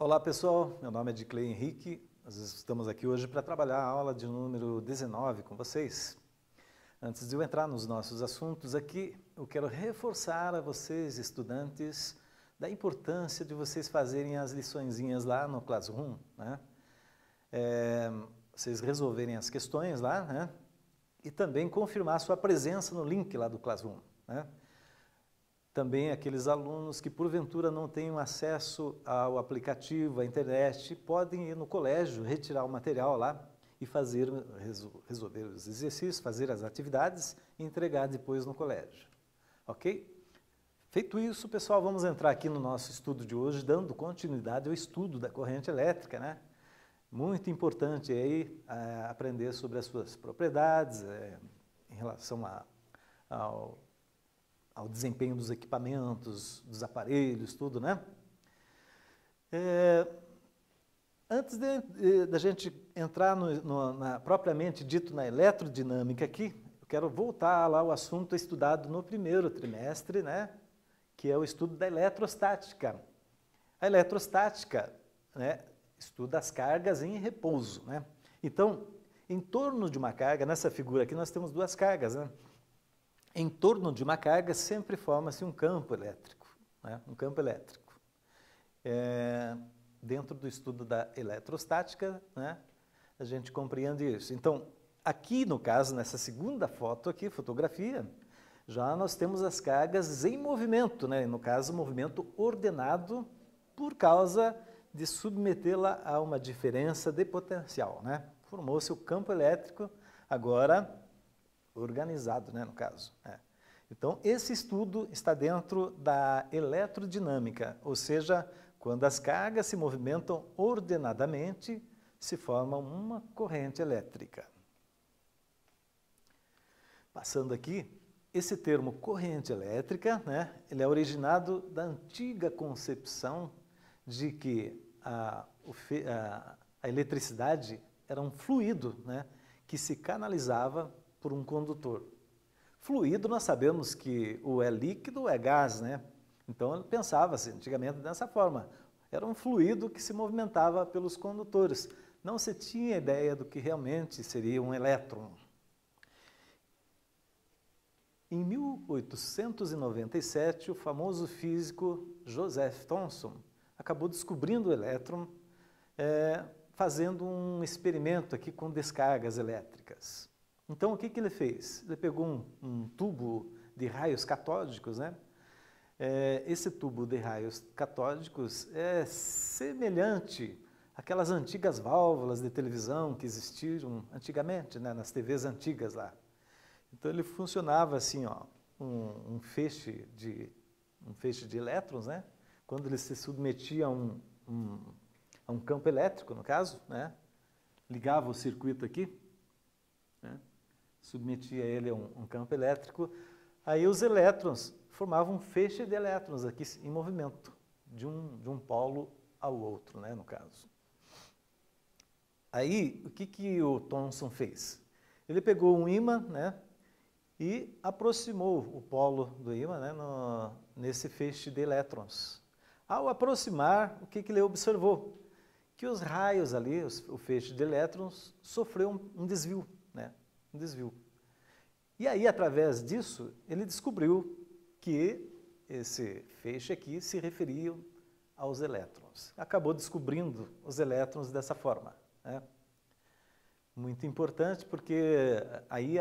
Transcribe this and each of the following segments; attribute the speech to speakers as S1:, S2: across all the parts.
S1: Olá pessoal, meu nome é Dicley Henrique, nós estamos aqui hoje para trabalhar a aula de número 19 com vocês. Antes de eu entrar nos nossos assuntos aqui, eu quero reforçar a vocês, estudantes, da importância de vocês fazerem as liçõezinhas lá no Classroom, né? Vocês resolverem as questões lá, né? E também confirmar sua presença no link lá do Classroom, né? Também aqueles alunos que porventura não tenham acesso ao aplicativo, à internet, podem ir no colégio, retirar o material lá e resolver os exercícios, fazer as atividades e entregar depois no colégio. Ok? Feito isso, pessoal, vamos entrar aqui no nosso estudo de hoje, dando continuidade ao estudo da corrente elétrica, né? Muito importante aí aprender sobre as suas propriedades em relação ao desempenho dos equipamentos, dos aparelhos, tudo, né? Antes da gente entrar propriamente dito na eletrodinâmica aqui, eu quero voltar lá ao assunto estudado no primeiro trimestre, né? Que é o estudo da eletrostática. A eletrostática, né, estuda as cargas em repouso, né? Então, em torno de uma carga, nessa figura aqui nós temos duas cargas, né? Em torno de uma carga sempre forma-se um campo elétrico, né? Um campo elétrico. Dentro do estudo da eletrostática, né, a gente compreende isso. Então, aqui no caso, nessa segunda foto aqui, fotografia, já nós temos as cargas em movimento, né? No caso, movimento ordenado por causa de submetê-la a uma diferença de potencial, né? Formou-se o campo elétrico agora organizado, né, no caso. Então, esse estudo está dentro da eletrodinâmica, ou seja, quando as cargas se movimentam ordenadamente, se forma uma corrente elétrica. Passando aqui, esse termo corrente elétrica, né, ele é originado da antiga concepção de que a eletricidade era um fluido, né, que se canalizava por um condutor. Fluido, nós sabemos que ou é líquido ou é gás, né? Então, pensava-se antigamente dessa forma. Era um fluido que se movimentava pelos condutores. Não se tinha ideia do que realmente seria um elétron. Em 1897, o famoso físico Joseph Thomson acabou descobrindo o elétron, fazendo um experimento aqui com descargas elétricas. Então, o que ele fez? Ele pegou um tubo de raios catódicos, né? Esse tubo de raios catódicos é semelhante àquelas antigas válvulas de televisão que existiram antigamente, né? Nas TVs antigas lá. Então, ele funcionava assim, ó, um feixe de elétrons, né? Quando ele se submetia a um campo elétrico, no caso, né? Ligava o circuito aqui, né? Submetia ele a um campo elétrico, aí os elétrons formavam um feixe de elétrons aqui em movimento, de um polo ao outro, né, no caso. Aí, o que o Thomson fez? Ele pegou um ímã, né, e aproximou o polo do ímã, né, nesse feixe de elétrons. Ao aproximar, o que ele observou? Que os raios ali, o feixe de elétrons, sofreu um desvio, né? Um desvio. E aí, através disso, ele descobriu que esse feixe aqui se referia aos elétrons. Acabou descobrindo os elétrons dessa forma, né? Muito importante, porque aí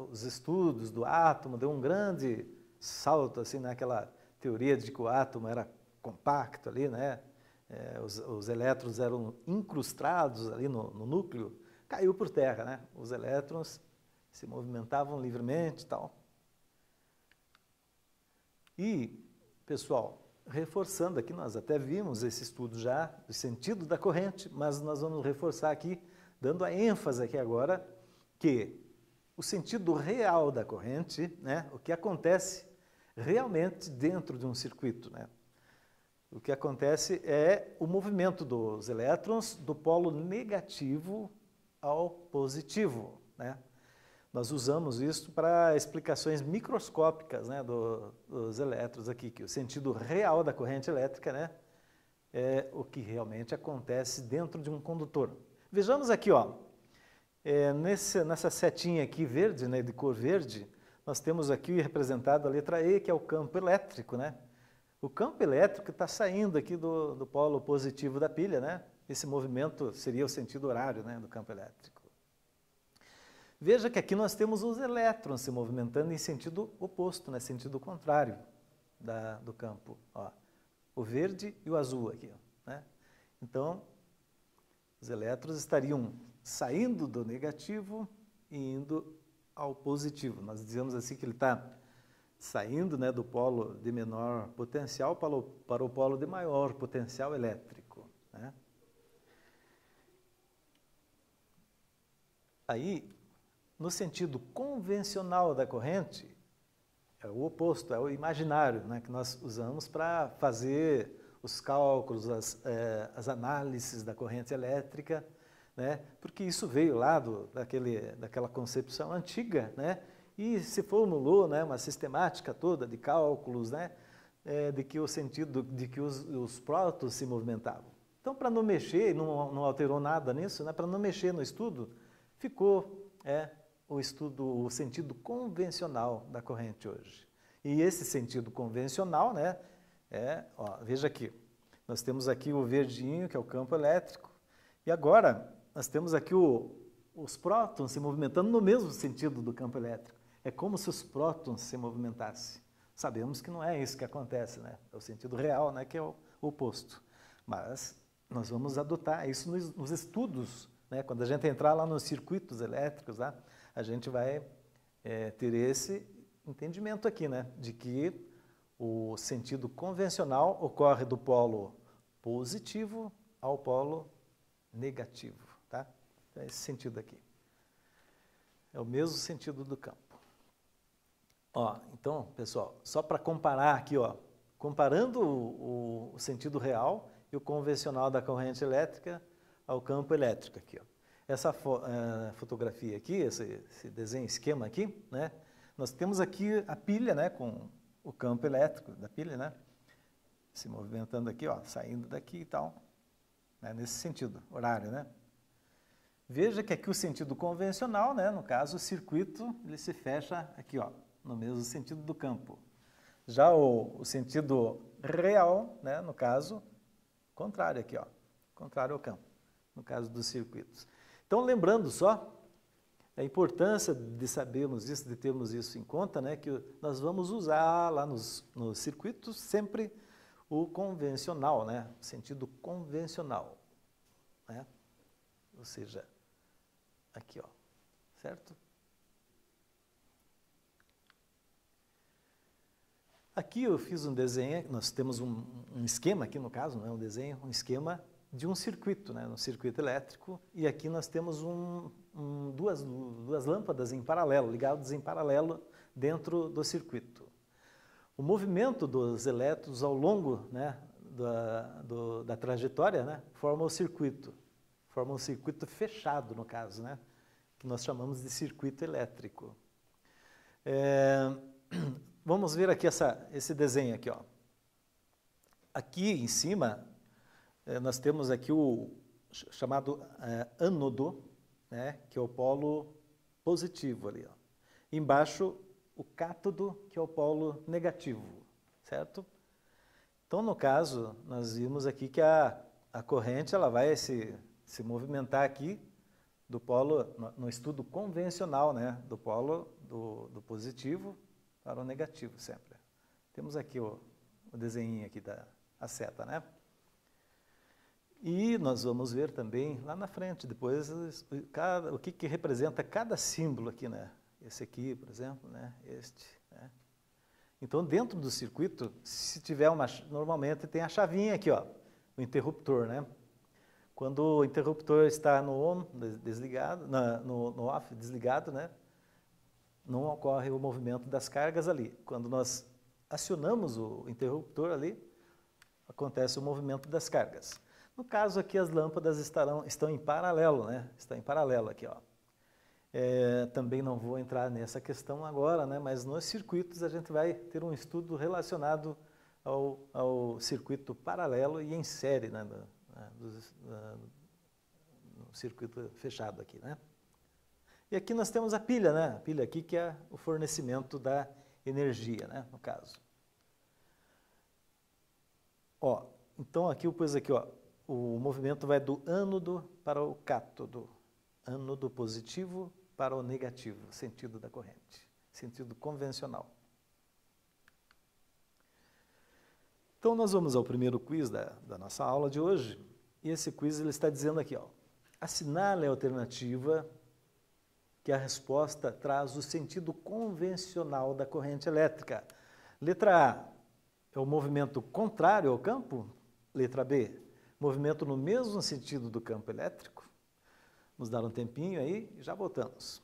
S1: os estudos do átomo deu um grande salto assim, naquela teoria de que o átomo era compacto ali, né? Os elétrons eram incrustados ali no núcleo, caiu por terra, né? Os elétrons se movimentavam livremente e tal. E, pessoal, reforçando aqui, nós até vimos esse estudo já, do sentido da corrente, mas nós vamos reforçar aqui, dando a ênfase aqui agora, que o sentido real da corrente, né? O que acontece realmente dentro de um circuito, né? O que acontece é o movimento dos elétrons do polo negativo ao positivo, né? Nós usamos isso para explicações microscópicas, né, dos elétrons aqui, que o sentido real da corrente elétrica, né, o que realmente acontece dentro de um condutor. Vejamos aqui, ó, nessa setinha aqui verde, né, de cor verde, nós temos aqui representado a letra E, que é o campo elétrico, né? O campo elétrico está saindo aqui do polo positivo da pilha, né? Esse movimento seria o sentido horário, né, do campo elétrico. Veja que aqui nós temos os elétrons se movimentando em sentido oposto, né, sentido contrário do campo. Ó, o verde e o azul aqui, né? Então, os elétrons estariam saindo do negativo e indo ao positivo. Nós dizemos assim que ele está saindo, né, do polo de menor potencial para o polo de maior potencial elétrico, né? Aí, no sentido convencional da corrente, é o oposto, é o imaginário, né, que nós usamos para fazer os cálculos, as análises da corrente elétrica, né, porque isso veio lá daquela concepção antiga, né, e se formulou, né, uma sistemática toda de cálculos, né, de que o sentido de que os prótons se movimentavam. Então, para não mexer, não alterou nada nisso, né, para não mexer no estudo, ficou o sentido convencional da corrente hoje. E esse sentido convencional, né, ó, veja aqui, nós temos aqui o verdinho, que é o campo elétrico, e agora nós temos aqui os prótons se movimentando no mesmo sentido do campo elétrico. É como se os prótons se movimentassem. Sabemos que não é isso que acontece, né? É o sentido real, né, que é o oposto. Mas nós vamos adotar isso nos estudos, né? Quando a gente entrar lá nos circuitos elétricos, tá? A gente vai ter esse entendimento aqui, né, de que o sentido convencional ocorre do polo positivo ao polo negativo, tá? Então, é esse sentido aqui. É o mesmo sentido do campo. Ó, então, pessoal, só para comparar aqui, ó, comparando o sentido real e o convencional da corrente elétrica ao campo elétrico aqui, ó. Essa fotografia aqui, esse desenho, esquema aqui, né, nós temos aqui a pilha, né, com o campo elétrico da pilha, né, se movimentando aqui, ó, saindo daqui e tal, né, nesse sentido, horário, né. Veja que aqui o sentido convencional, né, no caso, o circuito, ele se fecha aqui, ó, no mesmo sentido do campo. Já o sentido real, né, no caso, contrário aqui, ó, contrário ao campo, no caso dos circuitos. Então, lembrando só a importância de sabermos isso, de termos isso em conta, né, que nós vamos usar lá nos circuitos sempre o convencional, né, o sentido convencional, né, ou seja, aqui, ó, certo? Aqui eu fiz um desenho, nós temos um esquema aqui no caso, não é um desenho, um esquema de um circuito, né, um circuito elétrico, e aqui nós temos duas lâmpadas em paralelo, ligadas em paralelo dentro do circuito. O movimento dos elétrons ao longo, né, da trajetória, né, forma um circuito fechado no caso, né, que nós chamamos de circuito elétrico. Vamos ver aqui esse desenho aqui, ó. Aqui em cima nós temos aqui o chamado ânodo, né, que é o polo positivo ali, ó. Embaixo o cátodo, que é o polo negativo, certo? Então, no caso, nós vimos aqui que a corrente ela vai se movimentar aqui do polo, no estudo convencional, né, do polo do positivo para o negativo sempre. Temos aqui o desenho aqui a seta, né? E nós vamos ver também lá na frente, depois, o que representa cada símbolo aqui, né? Esse aqui, por exemplo, né? Este, né? Então, dentro do circuito, se tiver normalmente tem a chavinha aqui, ó, o interruptor, né? Quando o interruptor está no on, desligado, no off, desligado, né? Não ocorre o movimento das cargas ali. Quando nós acionamos o interruptor ali, acontece o movimento das cargas. No caso aqui, as lâmpadas estão em paralelo, né? Está em paralelo aqui, ó. Também não vou entrar nessa questão agora, né? Mas nos circuitos a gente vai ter um estudo relacionado ao circuito paralelo e em série, né, no circuito fechado aqui, né? E aqui nós temos a pilha, né? A pilha aqui que é o fornecimento da energia, né, no caso. Ó, então aqui eu pus aqui, ó, o movimento vai do ânodo para o cátodo, ânodo positivo para o negativo, sentido da corrente, sentido convencional. Então nós vamos ao primeiro quiz da nossa aula de hoje, e esse quiz ele está dizendo aqui, ó, assinale a alternativa que a resposta traz o sentido convencional da corrente elétrica. Letra A é o movimento contrário ao campo. Letra B, movimento no mesmo sentido do campo elétrico. Vamos dar um tempinho aí e já voltamos.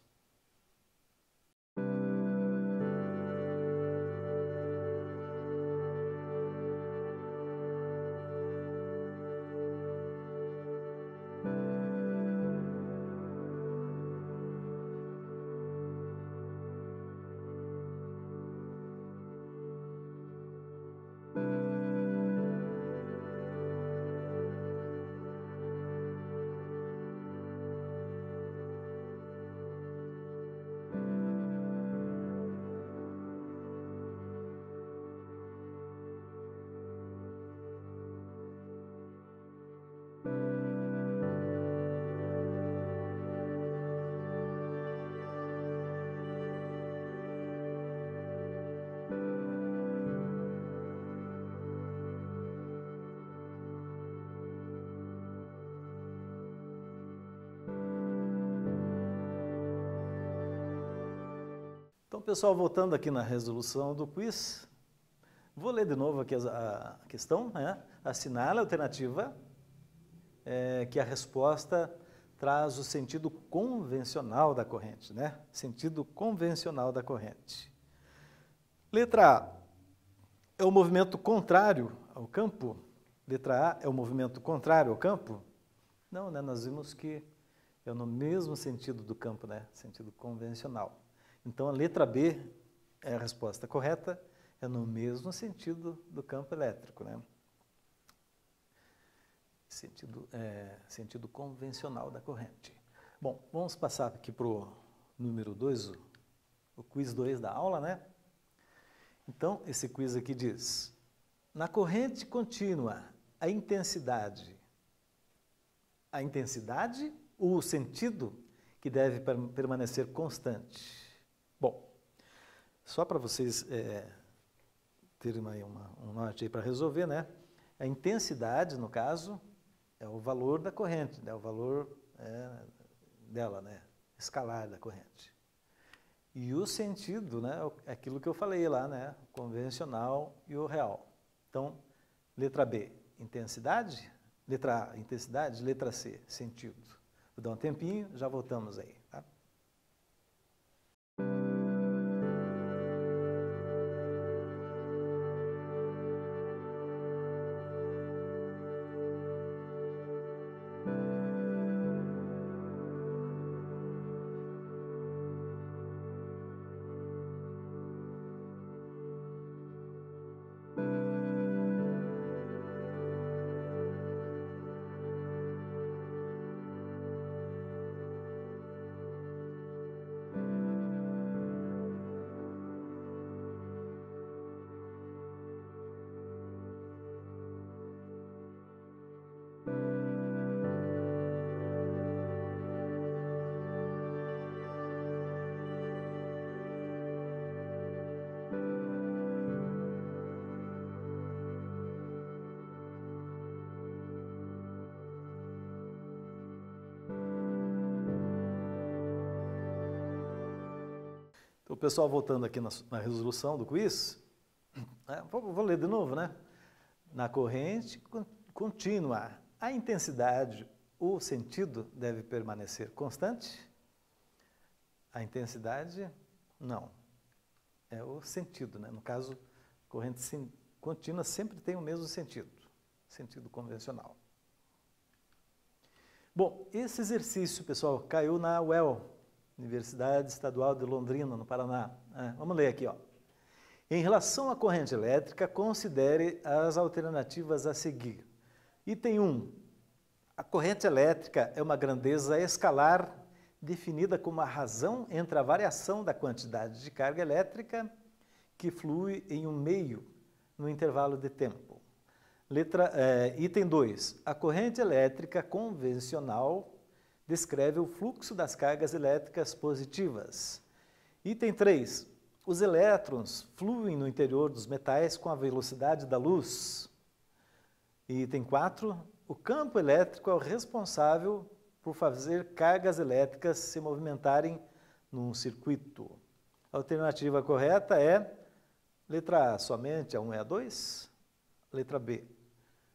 S1: Então, pessoal, voltando aqui na resolução do quiz, vou ler de novo aqui a questão, né? Assinale a alternativa que a resposta traz o sentido convencional da corrente, né? Sentido convencional da corrente. Letra A é o movimento contrário ao campo? Letra A é o movimento contrário ao campo? Não, né? Nós vimos que é no mesmo sentido do campo, né? Sentido convencional. Então, a letra B é a resposta correta, é no mesmo sentido do campo elétrico, né? Sentido convencional da corrente. Bom, vamos passar aqui para o número 2, o quiz 2 da aula, né? Então, esse quiz aqui diz, na corrente contínua, a intensidade ou o sentido que deve permanecer constante? Bom, só para vocês terem aí um norte aí para resolver, né? A intensidade, no caso, é o valor da corrente, né? O valor dela, né? Escalar da corrente. E o sentido, né? É aquilo que eu falei lá, né? O convencional e o real. Então, letra B, intensidade. Letra A, intensidade. Letra C, sentido. Vou dar um tempinho, já voltamos aí, tá? O pessoal voltando aqui na resolução do quiz, vou ler de novo, né? Na corrente contínua, a intensidade, o sentido deve permanecer constante? A intensidade, não. É o sentido, né? No caso, corrente contínua sempre tem o mesmo sentido convencional. Bom, esse exercício, pessoal, caiu na UEL, Universidade Estadual de Londrina, no Paraná. Vamos ler aqui, ó. Em relação à corrente elétrica, considere as alternativas a seguir. Item 1. A corrente elétrica é uma grandeza escalar definida como a razão entre a variação da quantidade de carga elétrica que flui em um meio no intervalo de tempo. Item 2. A corrente elétrica convencional descreve o fluxo das cargas elétricas positivas. Item 3. Os elétrons fluem no interior dos metais com a velocidade da luz. Item 4. O campo elétrico é o responsável por fazer cargas elétricas se movimentarem num circuito. A alternativa correta é letra A, somente a 1 e a 2. Letra B,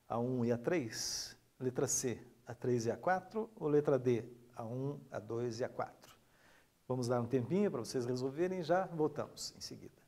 S1: a 1 e a 3. Letra C, a 3 e a 4. Ou letra D, a 1, a 2 e a 4. Vamos dar um tempinho para vocês resolverem e já voltamos em seguida.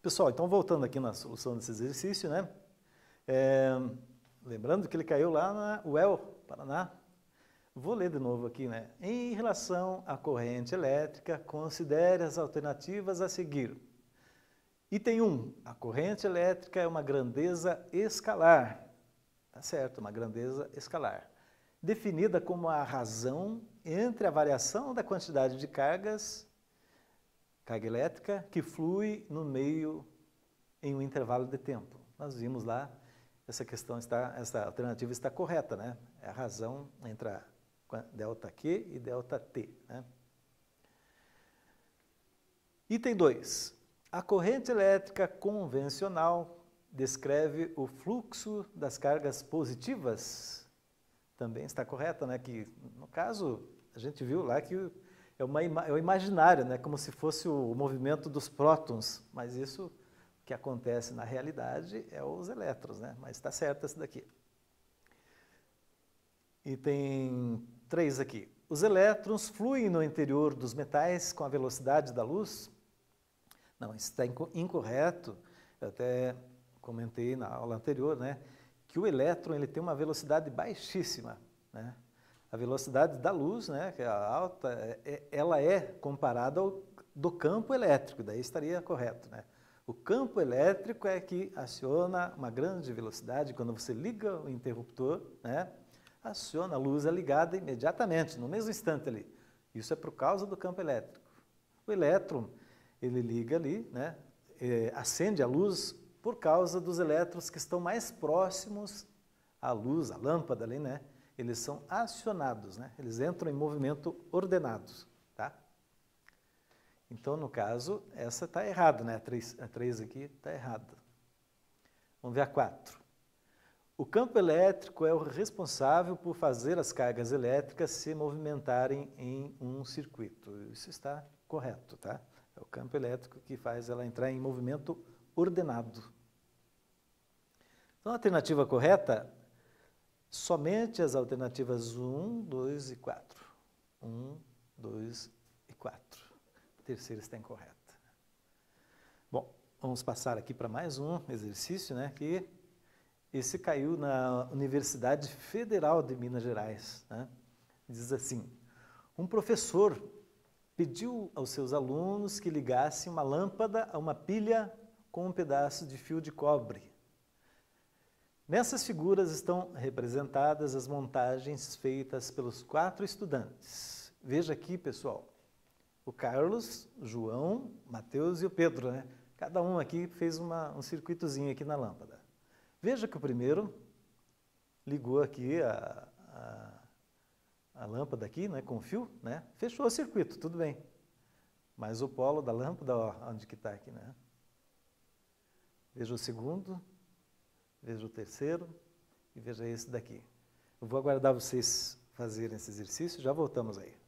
S1: Pessoal, então voltando aqui na solução desse exercício, né? Lembrando que ele caiu lá na UEL, Paraná. Vou ler de novo aqui, né? Em relação à corrente elétrica, considere as alternativas a seguir. Item 1. A corrente elétrica é uma grandeza escalar. Tá certo, uma grandeza escalar. Definida como a razão entre a variação da quantidade de carga elétrica que flui no meio em um intervalo de tempo. Nós vimos lá, essa alternativa está correta, né? É a razão entre a ΔQ e ΔT, né? Item 2. A corrente elétrica convencional descreve o fluxo das cargas positivas. Também está correta, né? Que, no caso, a gente viu lá que é o imaginário, né? Como se fosse o movimento dos prótons, mas isso que acontece na realidade é os elétrons, né? Mas está certo esse daqui. Item 3 aqui. Os elétrons fluem no interior dos metais com a velocidade da luz? Não, isso está incorreto. Eu até comentei na aula anterior, né? Que o elétron ele tem uma velocidade baixíssima, né? A velocidade da luz, né, que é alta, ela é comparada ao do campo elétrico, daí estaria correto, né? O campo elétrico é que aciona uma grande velocidade, quando você liga o interruptor, né, aciona a luz é ligada imediatamente, no mesmo instante ali. Isso é por causa do campo elétrico. O elétron, ele liga ali, né, acende a luz por causa dos elétrons que estão mais próximos à luz, à lâmpada ali, né? Eles são acionados, né? Eles entram em movimento ordenado, tá? Então, no caso, essa está errada, né? A 3 aqui está errada. Vamos ver a 4. O campo elétrico é o responsável por fazer as cargas elétricas se movimentarem em um circuito. Isso está correto, tá? É o campo elétrico que faz ela entrar em movimento ordenado. Então, a alternativa correta, somente as alternativas 1, 2 e 4. 1, 2 e 4. A terceira está incorreta. Bom, vamos passar aqui para mais um exercício, né? Que esse caiu na Universidade Federal de Minas Gerais, né? Diz assim: um professor pediu aos seus alunos que ligassem uma lâmpada a uma pilha com um pedaço de fio de cobre. Nessas figuras estão representadas as montagens feitas pelos 4 estudantes. Veja aqui, pessoal, o Carlos, o João, o Mateus e o Pedro, né? Cada um aqui fez um circuitozinho aqui na lâmpada. Veja que o primeiro ligou aqui a lâmpada aqui, né, com o fio, né? Fechou o circuito, tudo bem. Mas o polo da lâmpada, ó, onde que está aqui, né? Veja o segundo. Veja o terceiro e veja esse daqui. Eu vou aguardar vocês fazerem esse exercício, já voltamos aí.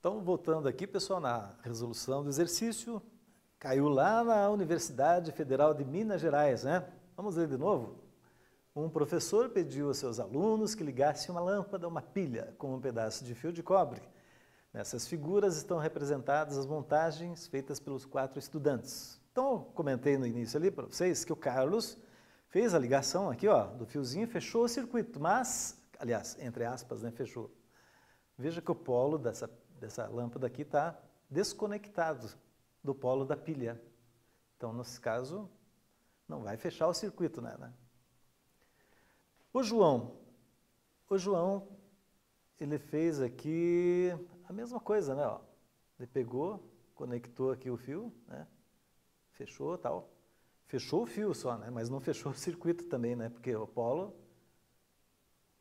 S1: Então, voltando aqui, pessoal, na resolução do exercício, caiu lá na Universidade Federal de Minas Gerais, né? Vamos ler de novo? Um professor pediu aos seus alunos que ligassem uma lâmpada a uma pilha com um pedaço de fio de cobre. Nessas figuras estão representadas as montagens feitas pelos 4 estudantes. Então, eu comentei no início ali para vocês que o Carlos fez a ligação aqui, ó, do fiozinho, fechou o circuito, mas, aliás, entre aspas, né, fechou. Veja que o polo dessa lâmpada aqui está desconectado do polo da pilha. Então, nesse caso, não vai fechar o circuito, né? O João, ele fez aqui a mesma coisa, né? Ó. Ele pegou, conectou aqui o fio, né? Fechou, tal. Fechou o fio só, né? Mas não fechou o circuito também, né? Porque o polo...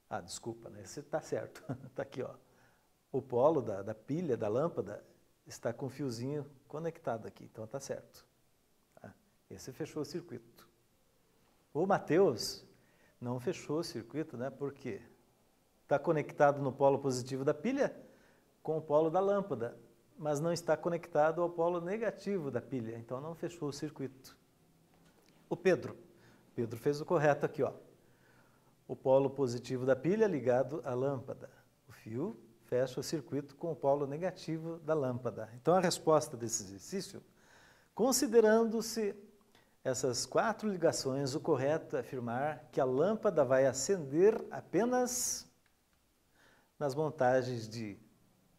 S1: Ah, desculpa, né? Esse está certo. Está aqui, ó. O polo da pilha, da lâmpada, está com o fiozinho conectado aqui, então está certo. Tá? Esse fechou o circuito. O Matheus não fechou o circuito, né? Por quê? Está conectado no polo positivo da pilha com o polo da lâmpada, mas não está conectado ao polo negativo da pilha, então não fechou o circuito. O Pedro fez o correto aqui, ó. O polo positivo da pilha ligado à lâmpada. O fio fecha o circuito com o polo negativo da lâmpada. Então, a resposta desse exercício, considerando-se essas 4 ligações, o correto é afirmar que a lâmpada vai acender apenas nas montagens de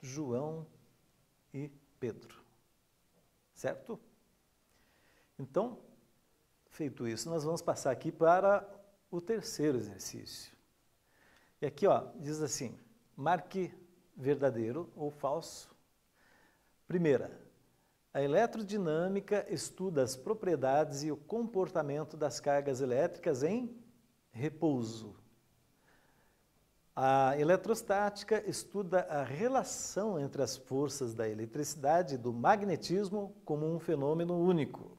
S1: João e Pedro. Certo? Então, feito isso, nós vamos passar aqui para o terceiro exercício. E aqui, ó, diz assim, marque verdadeiro ou falso. Primeira, a eletrodinâmica estuda as propriedades e o comportamento das cargas elétricas em repouso. A eletrostática estuda a relação entre as forças da eletricidade e do magnetismo como um fenômeno único.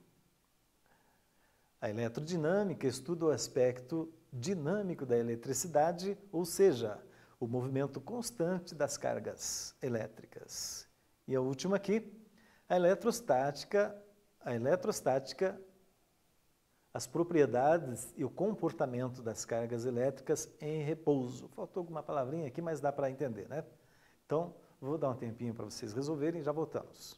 S1: A eletrodinâmica estuda o aspecto dinâmico da eletricidade, ou seja, o movimento constante das cargas elétricas. E a última aqui, a eletrostática, as propriedades e o comportamento das cargas elétricas em repouso. Faltou alguma palavrinha aqui, mas dá para entender, né? Então, vou dar um tempinho para vocês resolverem e já voltamos.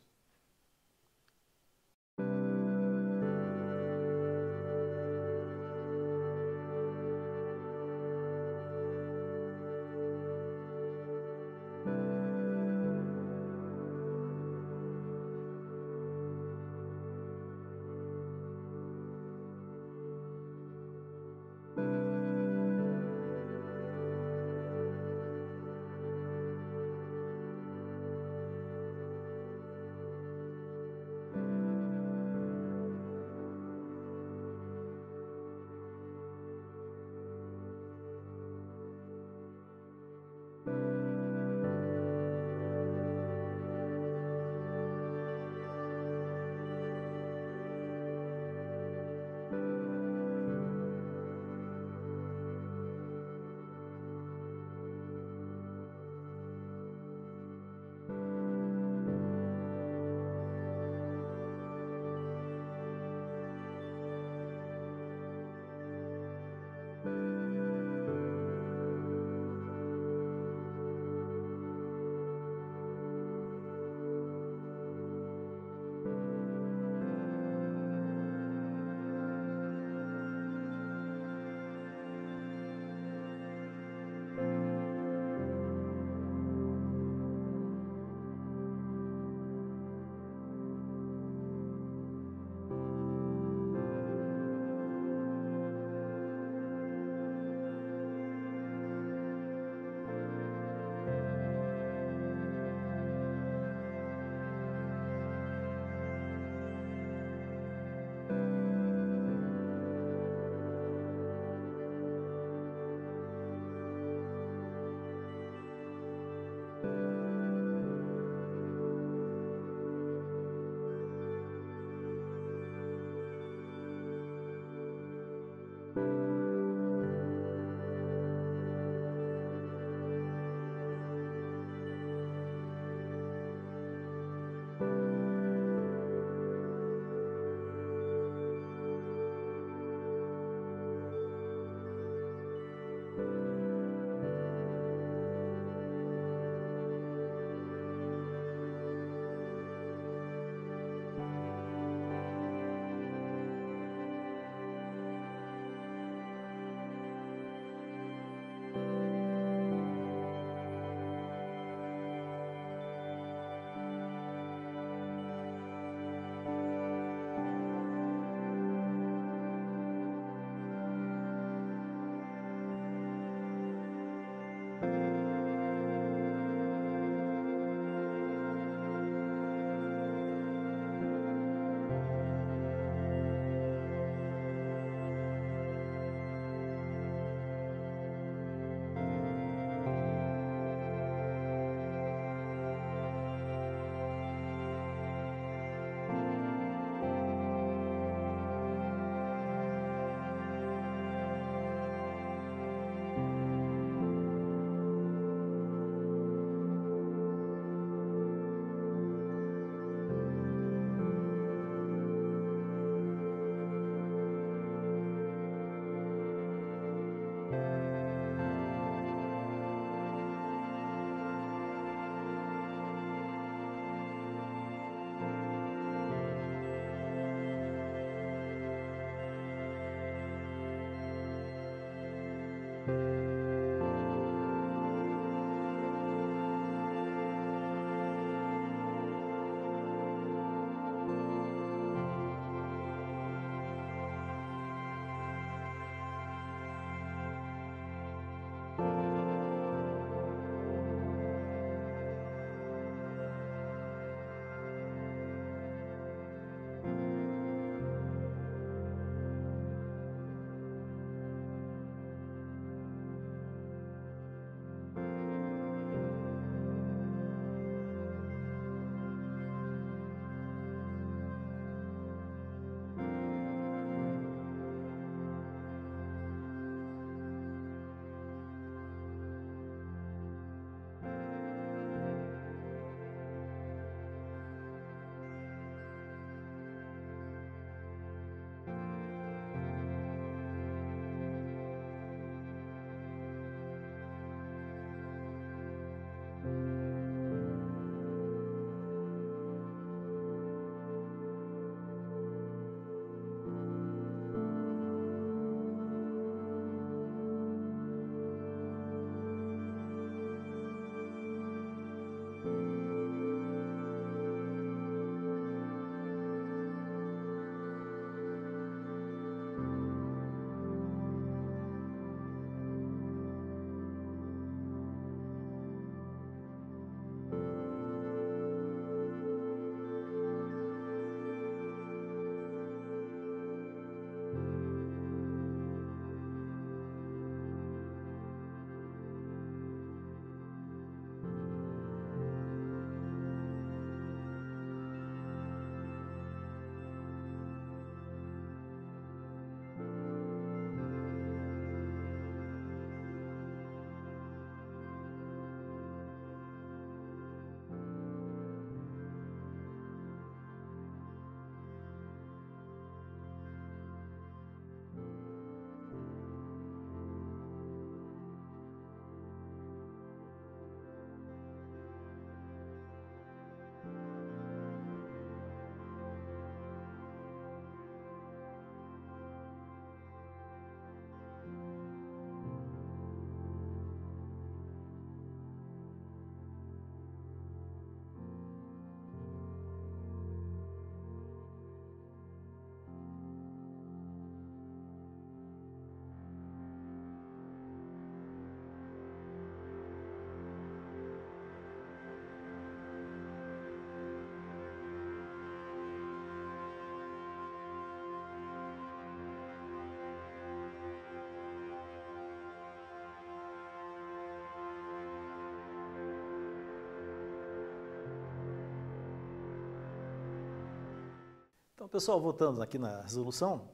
S1: Então, pessoal, voltando aqui na resolução,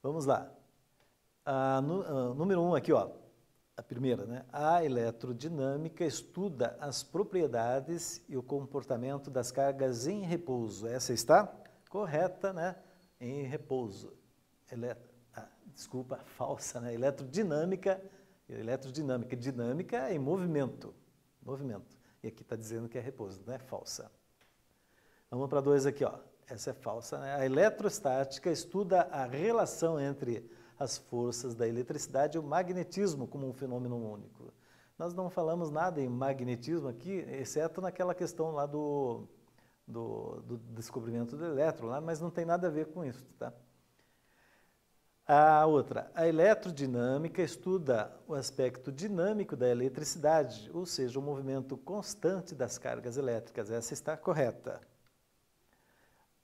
S1: vamos lá. Número 1 aqui, ó, a primeira, né? A eletrodinâmica estuda as propriedades e o comportamento das cargas em repouso. Essa está correta, né? Em repouso. Desculpa, falsa, né? Eletrodinâmica, dinâmica é em movimento. E aqui está dizendo que é repouso, não é falsa. Vamos para 2 aqui, ó. Essa é falsa, né? A eletrostática estuda a relação entre as forças da eletricidade e o magnetismo como um fenômeno único. Nós não falamos nada em magnetismo aqui, exceto naquela questão lá do descobrimento do elétron, lá, mas não tem nada a ver com isso, tá? A outra, a eletrodinâmica estuda o aspecto dinâmico da eletricidade, ou seja, o movimento constante das cargas elétricas. Essa está correta.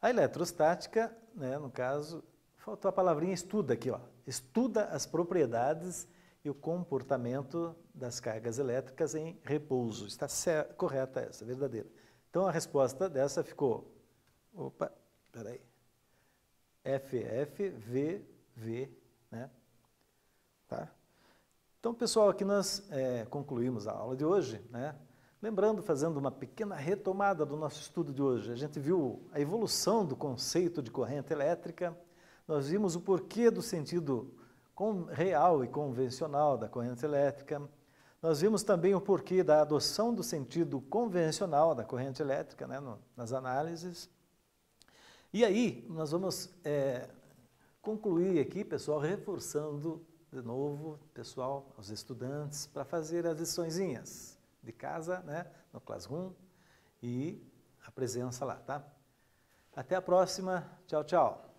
S1: A eletrostática, né, no caso, faltou a palavrinha estuda aqui, ó. Estuda as propriedades e o comportamento das cargas elétricas em repouso. Está correta essa, verdadeira. Então, a resposta dessa ficou, FFVV, né? Tá? Então, pessoal, aqui nós concluímos a aula de hoje, né? Lembrando, fazendo uma pequena retomada do nosso estudo de hoje, a gente viu a evolução do conceito de corrente elétrica, nós vimos o porquê do sentido real e convencional da corrente elétrica, nós vimos também o porquê da adoção do sentido convencional da corrente elétrica, né, nas análises. E aí, nós vamos concluir aqui, pessoal, reforçando de novo, pessoal, aos estudantes, para fazer as liçõezinhas de casa, né, no Classroom, e a presença lá, tá? Até a próxima. Tchau, tchau.